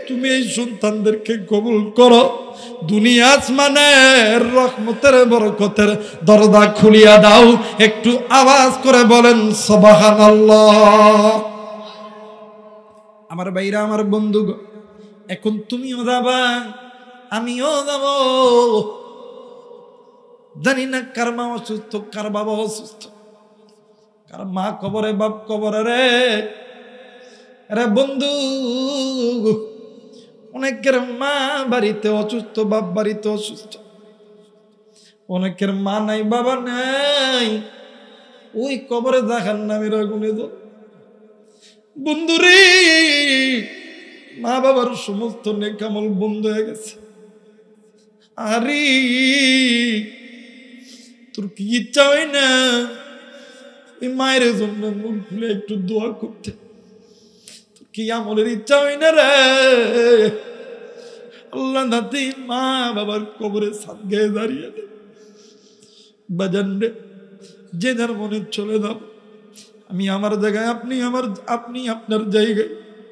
তুমি এই সন্তানদেরকে কবুল করো, দুনিয়া আসমানের রহমতের বরকতের দরজা খুলিয়া দাও। একটু আওয়াজ করে বলেন সুবহানাল্লাহ। আমার ভাইরা, আমার বন্ধু, এখন তুমিও যাবা, আমিও যাব। জানি না কার মা অসুস্থ, কার বাবা অসুস্থ, কার মা কবরে, বাপ কবরে রে। আরে বন্ধু অনেকের মা বাড়িতে অসুস্থ, বাপ বাড়িতে অসুস্থ, অনেকের মা নাই, বাবা নাই, ওই কবরে দেখার নামের আগুনে। বন্ধুরে মা বাবার সমস্ত নেক আমল বন্ধ হয়ে গেছে। আরে তোর কি ইচ্ছা হয় না ওই মায়ের জন্য মন খুলে একটু দোয়া করতে? তোর কি আমলের ইচ্ছা হয় না রে? আল্লাহ নাতি মা বাবার কবরে সাদগায়ে দাঁড়িয়ে দে। বাজান রে, যে যার মনে চলে যাও। আমি আমার জায়গায়, আপনি আপনার জায়গায়।